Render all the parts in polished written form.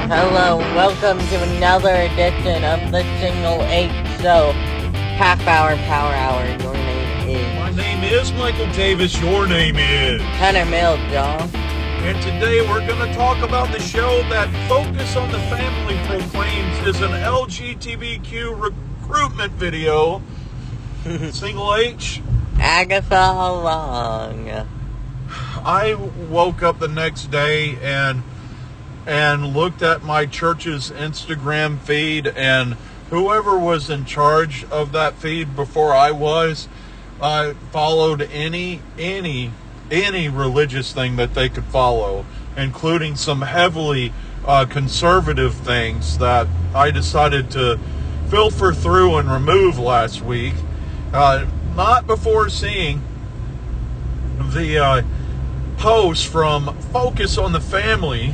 Hello, welcome to another edition of the Single H Show. Half hour, power hour. Your name is. My name is Michael Davis. Your name is Hunter Mills, y'all. And today we're going to talk about the show that Focus on the Family proclaims is an LGBTQ recruitment video. Single H. Agatha Long. I woke up the next day and looked at my church's Instagram feed, and whoever was in charge of that feed before I followed any religious thing that they could follow, including some heavily conservative things that I decided to filter through and remove last week, not before seeing the post from Focus on the Family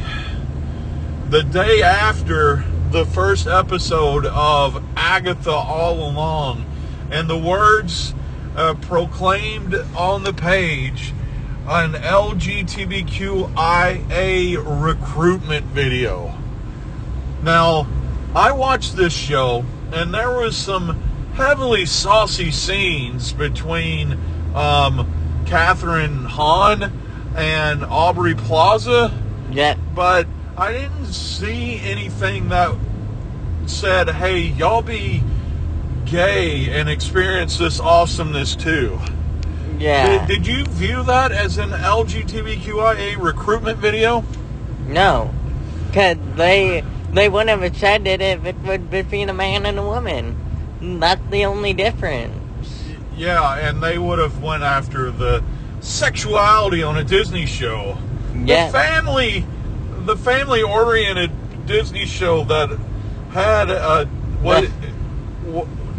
the day after the first episode of Agatha All Along, and the words proclaimed on the page, an LGBTQIA recruitment video. Now, I watched this show, and there was some heavily saucy scenes between Catherine Hahn and Aubrey Plaza. Yep. But I didn't see anything that said, hey, y'all be gay and experience this awesomeness too. Yeah. Did you view that as an LGBTQIA recruitment video? No. Because they wouldn't have said it if it would between a man and a woman. That's the only difference. Yeah, and they would have went after the sexuality on a Disney show. Yeah. The family-oriented Disney show that had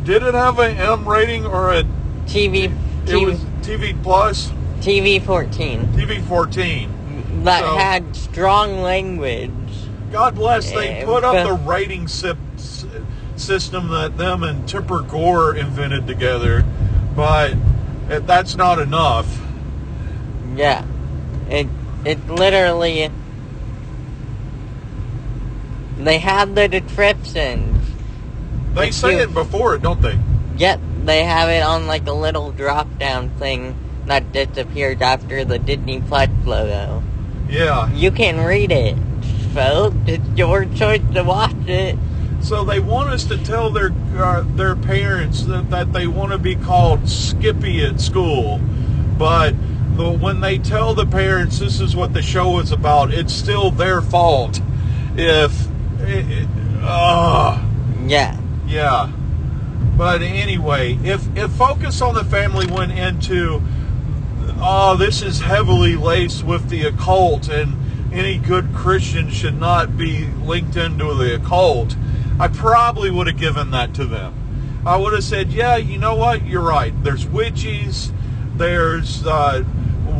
did it have an M rating or a TV? It was TV Plus. TV 14. TV 14. That had strong language. God bless. They put up the rating system that them and Tipper Gore invented together, but that's not enough. Yeah, it literally. They have the descriptions. They say it before it, don't they? Yep, they have it on like a little drop-down thing that disappears after the Disney Plus logo. Yeah. You can read it, folks. It's your choice to watch it. So they want us to tell their parents that they want to be called Skippy at school, but when they tell the parents this is what the show is about, it's still their fault. Yeah. But anyway, if Focus on the Family went into, this is heavily laced with the occult and any good Christian should not be linked into the occult, I probably would have given that to them. I would have said, yeah, you know what? You're right. There's witches, there's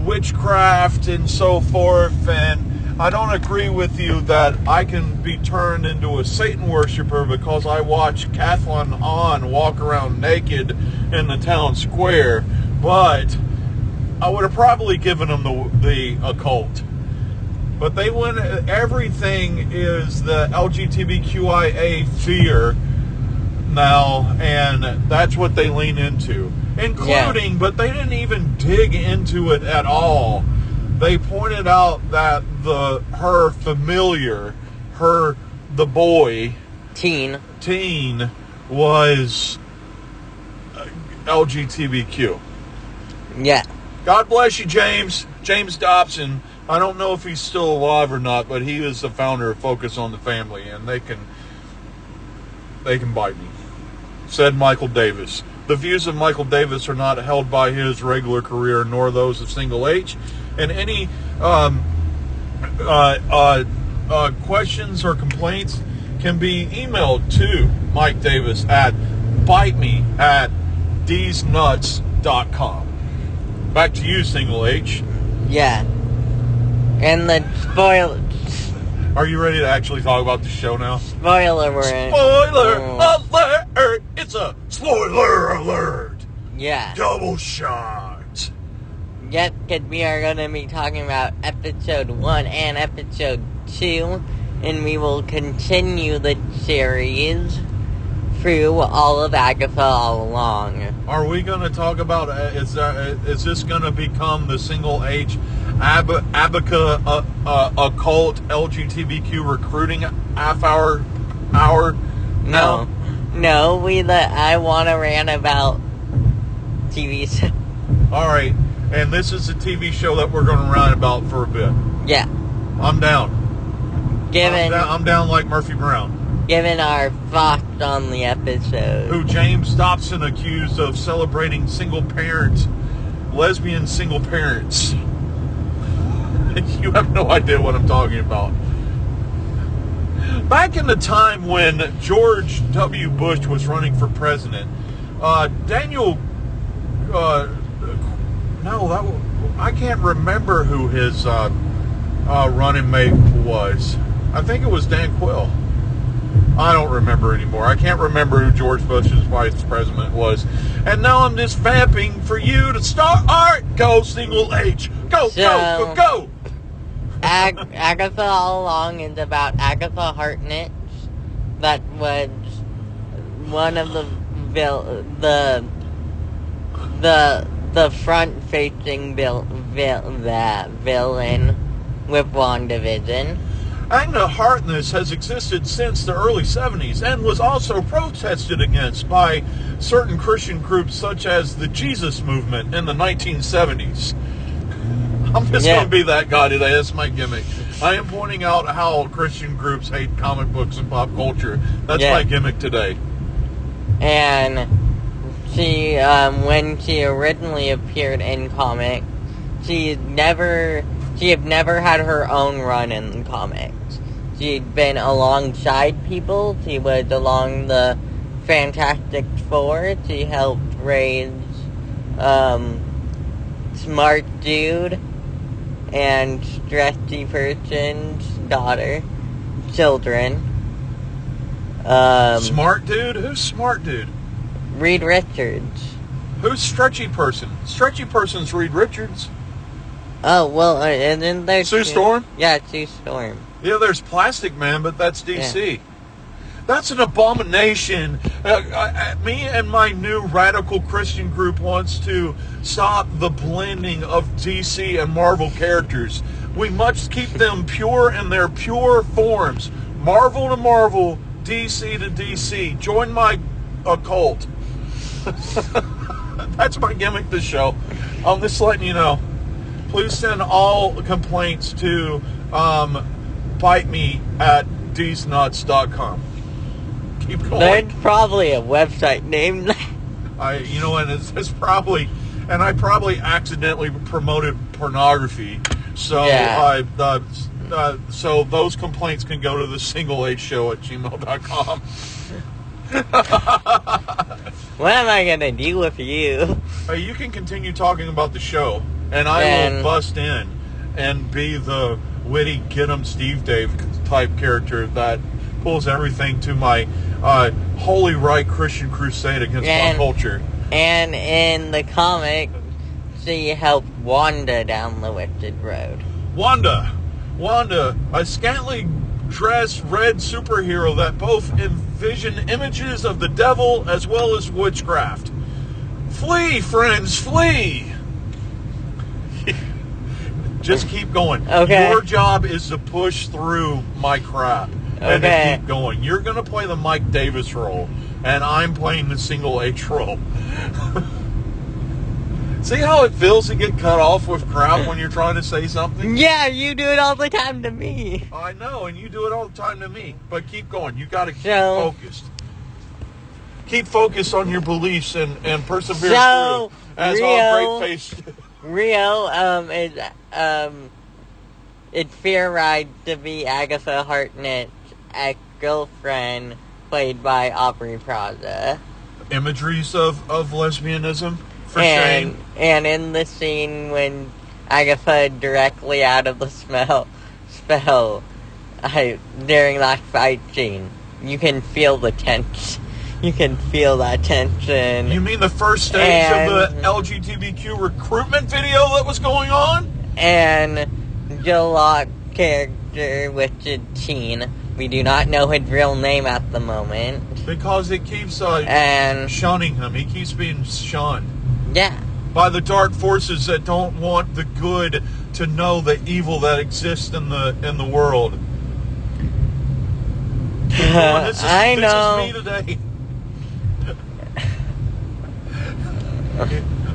witchcraft and so forth, and I don't agree with you that I can be turned into a Satan worshiper because I watch Catherine Hahn walk around naked in the town square, but I would have probably given them the occult. But they went, everything is the LGBTQIA fear now, and that's what they lean into. Including, but they didn't even dig into it at all. They pointed out that the boy, teen was LGBTQ. Yeah. God bless you, James Dobson. I don't know if he's still alive or not, but he is the founder of Focus on the Family, and they can bite me. Said Michael Davis. The views of Michael Davis are not held by his regular career, nor those of Single H. And any questions or complaints can be emailed to Mike Davis at biteme@thesnuts.com. Back to you, Single H. Yeah. And the spoiler. Are you ready to actually talk about the show now? Spoiler alert. Spoiler alert! It's a spoiler alert! Yeah. Double shot! Yep, because we are going to be talking about episode 1 and episode 2. and we will continue the series through all of Agatha all along. Are we going to talk about, is this going to become the single H Abaca occult LGBTQ recruiting half hour? No, I want to rant about TV show. Alright, and this is a TV show that we're going to rant about for a bit. Yeah. I'm down. I'm down like Murphy Brown. Given our thoughts on the episode. Who James Dobson accused of celebrating lesbian single parents. You have no idea what I'm talking about. Back in the time when George W. Bush was running for president, I can't remember who his running mate was. I think it was Dan Quill. I don't remember anymore. I can't remember who George Bush's vice president was. And now I'm just vamping for you to start. Alright, go single H. Go. Agatha all along is about Agatha Hartnett. That was one of the front-facing villain with WandaVision. Agatha Harkness has existed since the early 70s and was also protested against by certain Christian groups such as the Jesus Movement in the 1970s. I'm just going to be that guy today. That's my gimmick. I am pointing out how Christian groups hate comic books and pop culture. That's my gimmick today. And she, when she originally appeared in comics, she had never had her own run in comics. She'd been alongside people. She was along the Fantastic Four. She helped raise Smart Dude and Stressy Person's children. Smart Dude? Who's Smart Dude? Reed Richards. Who's Stretchy Person? Stretchy Person's Reed Richards. Oh, well, and then there's... Sue Storm? Yeah, Sue Storm. Yeah, there's Plastic Man, but that's DC. Yeah. That's an abomination. Me and my new radical Christian group wants to stop the blending of DC and Marvel characters. We must keep them pure in their pure forms. Marvel to Marvel, DC to DC. Join my occult. That's my gimmick this show. I'm just letting you know. Please send all complaints to bite me at dsnuts.com. Keep going. There's probably a website named that. It's probably, and I probably accidentally promoted pornography. So so those complaints can go to the singleHshow@gmail.com. What am I gonna do with you? You can continue talking about the show, and I will bust in and be the witty get 'em Steve Dave type character that pulls everything to my holy right Christian crusade against pop culture. And in the comic, she helped Wanda down the wicked road. Wanda, a scantily dressed red superhero that both envision images of the devil as well as witchcraft. Flee, friends, flee! Just keep going. Okay. Your job is to push through my crap. And to keep going. You're going to play the Mike Davis role. And I'm playing the single H role. See how it feels to get cut off with crap when you're trying to say something? Yeah, you do it all the time to me. I know, and you do it all the time to me. But keep going. You got to keep focused. Keep focused on your beliefs and persevere through. As all great face. Rio, it's fair ride to be Agatha Hartnett's ex-girlfriend, played by Aubrey Plaza. Imageries of lesbianism, for shame. And in the scene when Agatha directly out of the spell, during that fight scene, you can feel the tension. You can feel that tension. You mean the first stage of the LGBTQ recruitment video that was going on? And Jill Locke character, which is Teen. We do not know his real name at the moment. Because it keeps And shunning him. He keeps being shunned. yeah. By the dark forces that don't want the good to know the evil that exists in the world. I know. This is me today.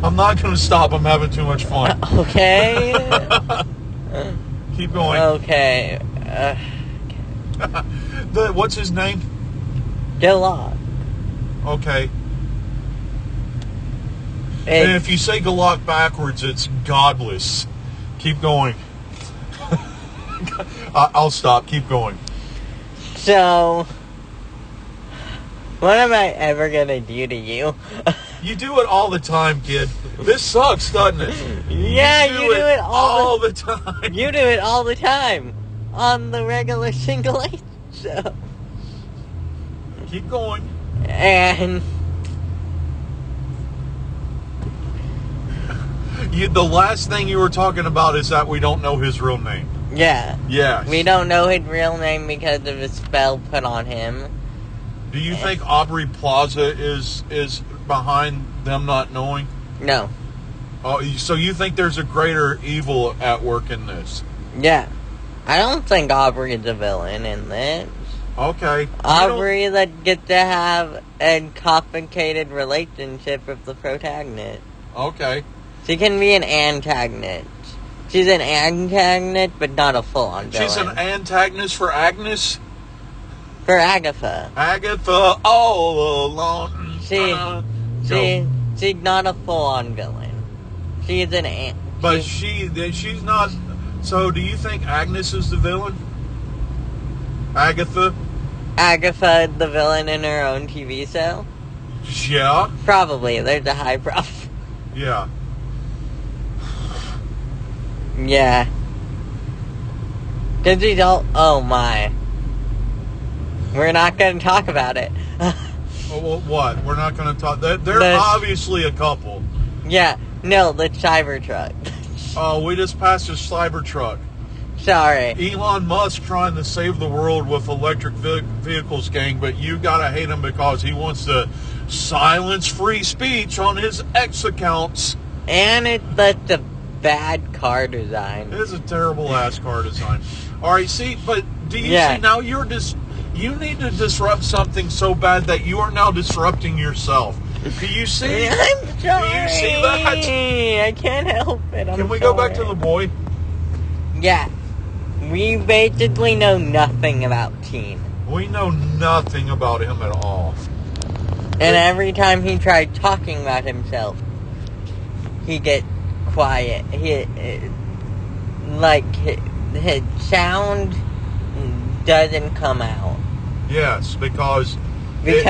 I'm not going to stop. I'm having too much fun. Okay. Keep going. Okay. What's his name? Galak. Okay. And if you say Galak backwards, it's godless. Keep going. I'll stop. Keep going. So, what am I ever gonna do to you? You do it all the time, kid. This sucks, doesn't it? Yeah, you do it all the time. You do it all the time on the regular Single Age show. Keep going. And the last thing you were talking about is that we don't know his real name. yeah, Yes. we don't know his real name because of a spell put on him. Do you think Aubrey Plaza is behind them not knowing? No. Oh, so you think there's a greater evil at work in this? Yeah. I don't think Aubrey is a villain in this. Okay. Aubrey that gets to have a complicated relationship with the protagonist. Okay. She can be an antagonist. She's an antagonist, but not a full-on villain. She's an antagonist for Agnes? For Agatha. Agatha all along. She's not a full-on villain. She's an But she's not. So do you think Agnes is the villain? Agatha? Agatha is the villain in her own TV show? Yeah. Probably. There's a high prof. Yeah. Yeah. Cause she's all. Oh my. We're not gonna talk about it. Well, what? We're not going to talk. They're obviously a couple. Yeah. No, the Cybertruck. Oh, we just passed a Cybertruck. Sorry. Elon Musk trying to save the world with electric vehicles, gang, but you gotta hate him because he wants to silence free speech on his X accounts. And it's such a bad car design. It is a terrible ass car design. Alright, see, but do you see now you need to disrupt something so bad that you are now disrupting yourself. Do you see? I'm sorry. Do you see that? I can't help it. Can we go back to the boy? Yeah. We basically know nothing about Teen. We know nothing about him at all. And every time he tried talking about himself, he get quiet. His sound doesn't come out. Yes, because he's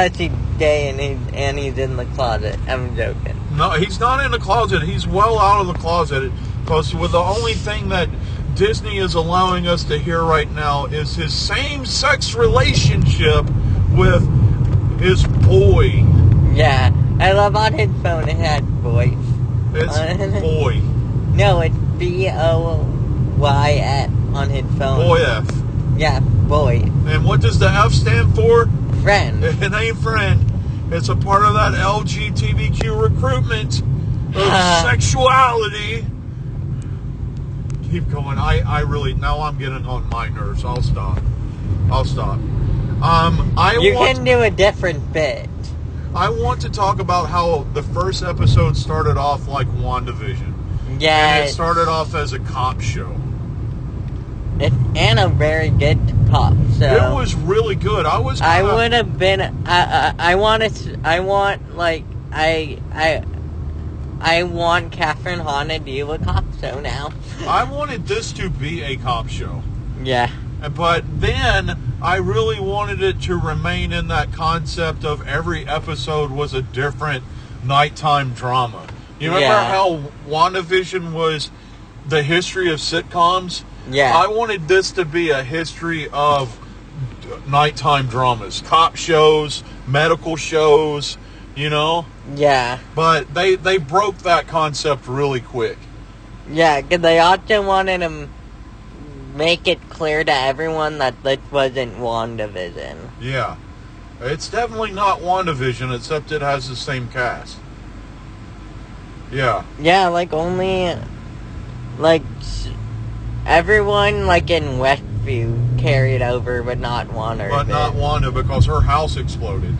gay and he's in the closet. I'm joking. No, he's not in the closet. He's well out of the closet. Because with the only thing that Disney is allowing us to hear right now is his same-sex relationship with his boy. Yeah, I love on his phone it had voice. It's boy. No, it's BOYF on his phone. Boy F. Yeah, boy. And what does the F stand for? Friend. It ain't friend. It's a part of that LGBTQ recruitment of sexuality. Keep going. I really, now I'm getting on my nerves. I'll stop. You can do a different bit. I want to talk about how the first episode started off like WandaVision. Yeah. And it started off as a cop show. And a very good cop show. It was really good. I would have been. I want Catherine Hahn to do a cop show now. I wanted this to be a cop show. Yeah. But then I really wanted it to remain in that concept of every episode was a different nighttime drama. You remember how WandaVision was the history of sitcoms? Yeah. I wanted this to be a history of nighttime dramas. Cop shows, medical shows, you know? Yeah. But they broke that concept really quick. Yeah, because they also wanted him make it clear to everyone that this wasn't WandaVision. Yeah. It's definitely not WandaVision, except it has the same cast. Yeah. Yeah, like, only, like, everyone, like, in Westview carried over, but not Wanda. But not Wanda, because her house exploded.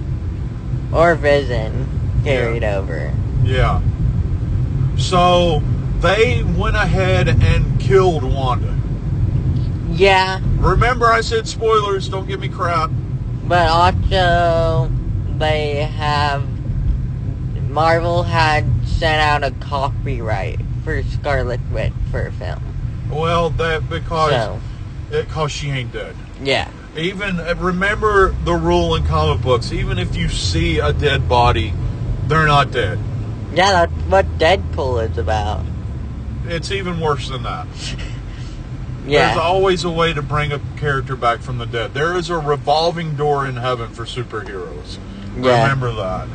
Or Vision carried over. Yeah. So, they went ahead and killed Wanda. Yeah. Remember I said spoilers, don't give me crap. But also, Marvel had sent out a copyright for Scarlet Witch for a film. Well, because she ain't dead. Yeah. Even, remember the rule in comic books, even if you see a dead body, they're not dead. Yeah, that's what Deadpool is about. It's even worse than that. Yeah. There's always a way to bring a character back from the dead. There is a revolving door in heaven for superheroes. Yeah. Remember that.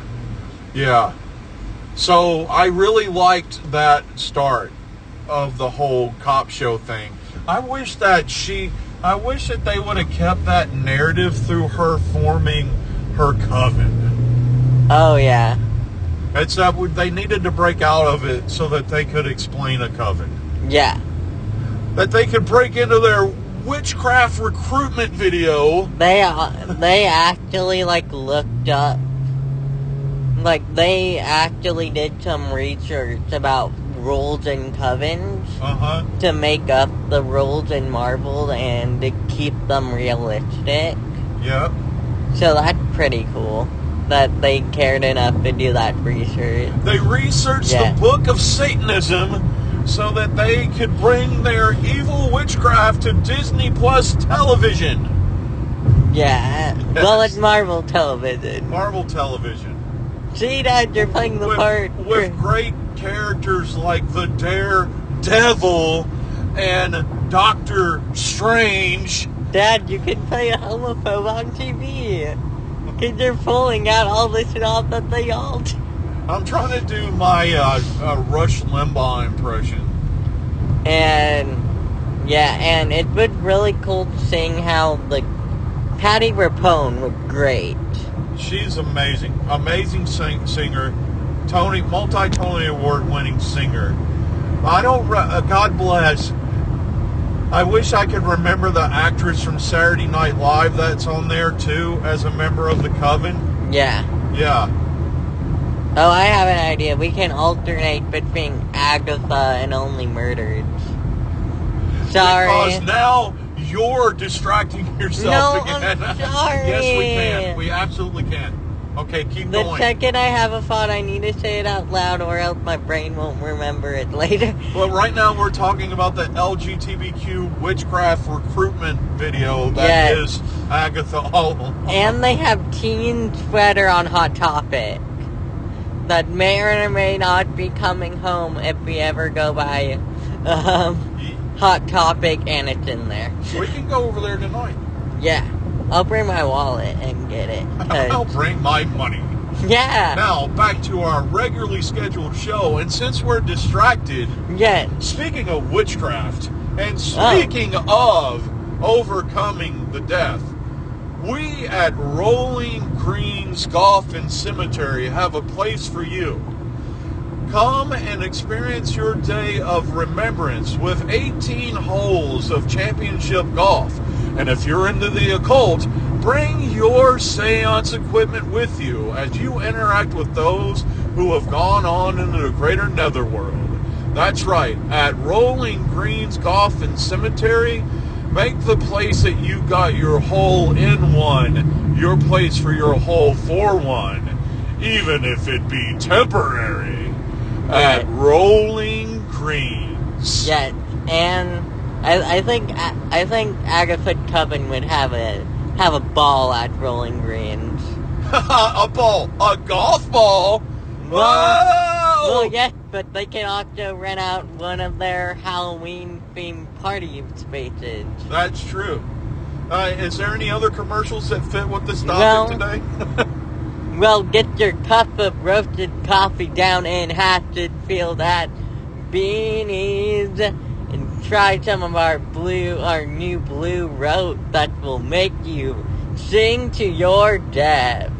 Yeah. So I really liked that start of the whole cop show thing. I wish that they would have kept that narrative through her forming her coven. Oh, yeah. Except they needed to break out of it so that they could explain a coven. Yeah. That they could break into their witchcraft recruitment video. They actually, like, looked up. Like, they actually did some research about rules in covens. Uh-huh. To make up the rules in Marvel and to keep them realistic. Yep. So that's pretty cool. That they cared enough to do that research. They researched the Book of Satanism so that they could bring their evil witchcraft to Disney Plus television. Yeah. Yes. Well, it's Marvel Television. Marvel Television. See, Dad, you're playing the part. With great characters like the Daredevil and Doctor Strange. Dad, you can play a homophobe on TV. Because they're pulling out all the stuff that they all do. I'm trying to do my Rush Limbaugh impression. And it was really cool seeing how, like, Patti Rapone was great. She's amazing. Amazing singer. Multi-Tony Award-winning singer. God bless. I wish I could remember the actress from Saturday Night Live that's on there, too, as a member of the Coven. Yeah. Yeah. Oh, I have an idea. We can alternate between Agatha and Only Murdered. Sorry. Because now you're distracting yourself again. I'm sorry. Yes, we can. We absolutely can. Okay, keep going. The second I have a thought, I need to say it out loud, or else my brain won't remember it later. Well, right now we're talking about the LGBTQ witchcraft recruitment video that is Agatha All. And they have Teen Sweater on Hot Topic. That may or may not be coming home if we ever go by Hot Topic, and it's in there. We can go over there tonight. Yeah. I'll bring my wallet and get it. I'll bring my money. Yeah. Now, back to our regularly scheduled show, and since we're distracted, speaking of witchcraft, and speaking of overcoming the death, we at Rolling Greens Golf and Cemetery have a place for you. Come and experience your day of remembrance with 18 holes of championship golf. And if you're into the occult, bring your seance equipment with you as you interact with those who have gone on into the greater netherworld. That's right, at Rolling Greens Golf and Cemetery, make the place that you got your hole in one, your place for your hole for one, even if it be temporary, at Rolling Greens. Yeah, and I think Agatha Coven would have a ball at Rolling Greens. A golf ball. Whoa! Well, yes, but they can also rent out one of their Halloween-themed party spaces. That's true. Is there any other commercials that fit with this topic today? Well, get your cup of roasted coffee down in Hatchetfield at Beanies and try some of our new blue route that will make you sing to your death,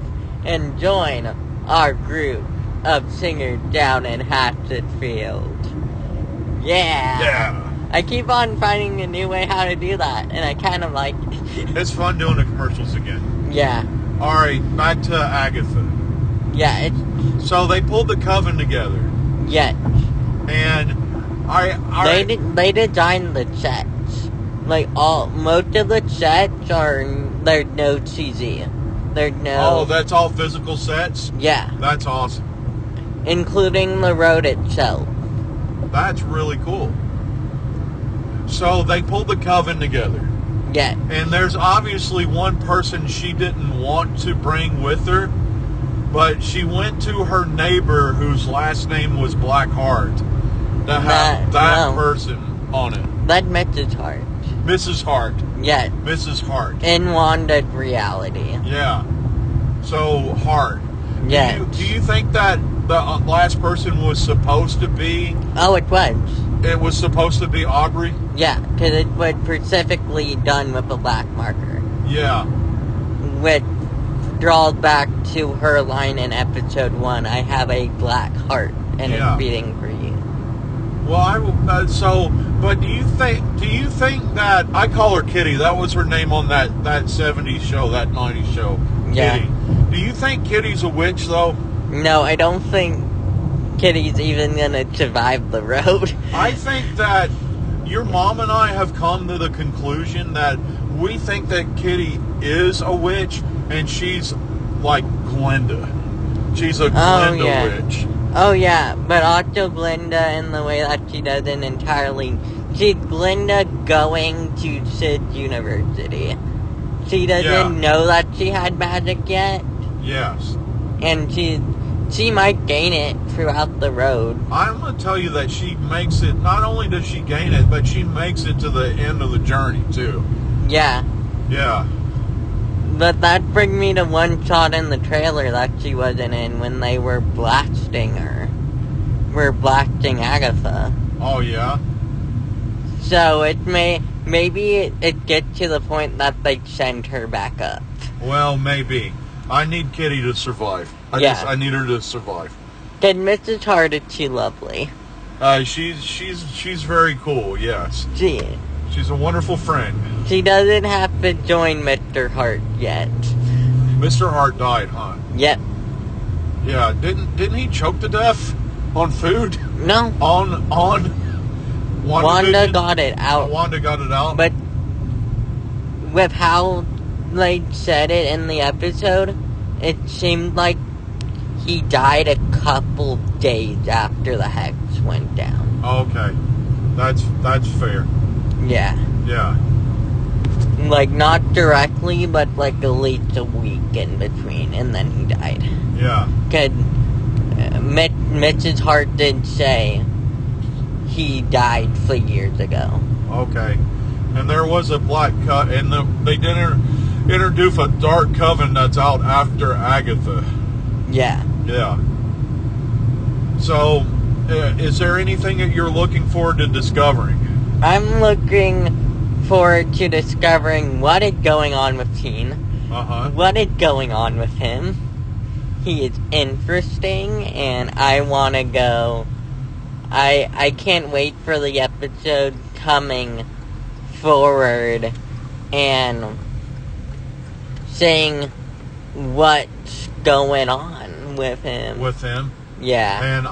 and join our group of singers down in Hatchetfield. Yeah. I keep on finding a new way how to do that, and I kind of like it. It's fun doing the commercials again. Yeah. Alright, back to Agatha. Yeah, So they pulled the coven together. Yeah. And they designed the sets. Like, most of the sets there's no CG. There's no... Oh, that's all physical sets? Yeah. That's awesome. Including the road itself. That's really cool. So they pulled the coven together. Yeah. And there's obviously one person she didn't want to bring with her, but she went to her neighbor whose last name was Blackheart to have that person on it. That's Mrs. Hart. Mrs. Hart. Yeah. Mrs. Hart. In Wanda's reality. Yeah. So, Hart. Yeah. Do you think that the last person was supposed to be... Oh, it was. It was supposed to be Aubrey? Yeah, because it was specifically done with a black marker. Yeah. Which draws back to her line in episode 1, I have a black heart, and it's beating for you. Well, but do you think that, I call her Kitty, that was her name on that 70s show, that 90s show, yeah. Kitty. Do you think Kitty's a witch, though? No, I don't think Kitty's even gonna survive the road. I think that your mom and I have come to the conclusion that we think that Kitty is a witch, and she's like Glenda. She's a Glenda witch. Oh yeah, but also Glenda in the way that she doesn't entirely... She's Glenda going to Sid University. She doesn't know that she had magic yet. Yes. And she might gain it throughout the road. I'm going to tell you that she makes it, not only does she gain it, but she makes it to the end of the journey, too. Yeah. Yeah. But that brings me to one shot in the trailer that she wasn't in when they were blasting her. We're blasting Agatha. Oh, yeah? So maybe it gets to the point that they send her back up. Well, maybe. I need Kitty to survive. I need her to survive. Because Mrs. Hart is too lovely. She's very cool, yes. She's a wonderful friend. She doesn't have to join Mr. Hart yet. Mr. Hart died, huh? Yep. Yeah, didn't he choke to death on food? No. On Wanda got it out. Wanda got it out? But with how they said it in the episode, it seemed like he died a couple days after the hex went down. Okay. That's fair. Yeah. Yeah. Like, not directly, but like at least a week in between, and then he died. Yeah. Because Mrs. Hart did say he died 3 years ago. Okay. And there was a black cut, and they did introduce a dark coven that's out after Agatha. Yeah. Yeah. So, is there anything that you're looking forward to discovering? I'm looking forward to discovering what is going on with Teen. What is going on with him. He is interesting, and I want to go... I can't wait for the episode coming forward and saying what's going on with him. With him? Yeah. And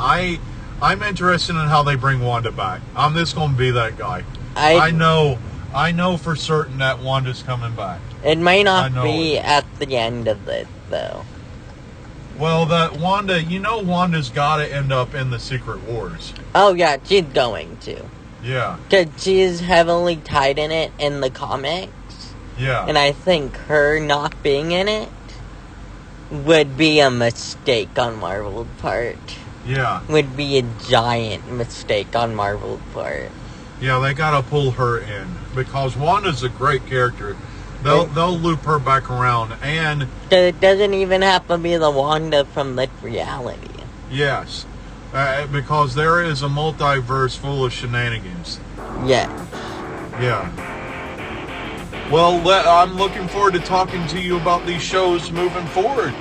I'm interested in how they bring Wanda back. I'm just going to be that guy. I know for certain that Wanda's coming back. It may not be at the end of it, though. Well, Wanda's got to end up in the Secret Wars. Oh, yeah, she's going to. Yeah. Because she's heavily tied in it in the comics. Yeah. And I think her not being in it would be a mistake on Marvel's part. Yeah. Would be a giant mistake on Marvel's part. Yeah, they gotta pull her in. Because Wanda's a great character. They'll loop her back around, and... It doesn't even have to be the Wanda from this reality. Yes. Because there is a multiverse full of shenanigans. Yes. Yeah. Well, I'm looking forward to talking to you about these shows moving forward.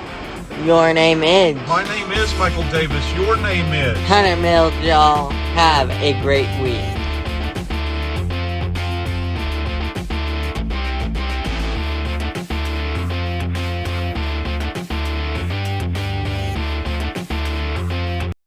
Your name is. My name is Michael Davis. Your name is. Hunter Mills, y'all. Have a great week.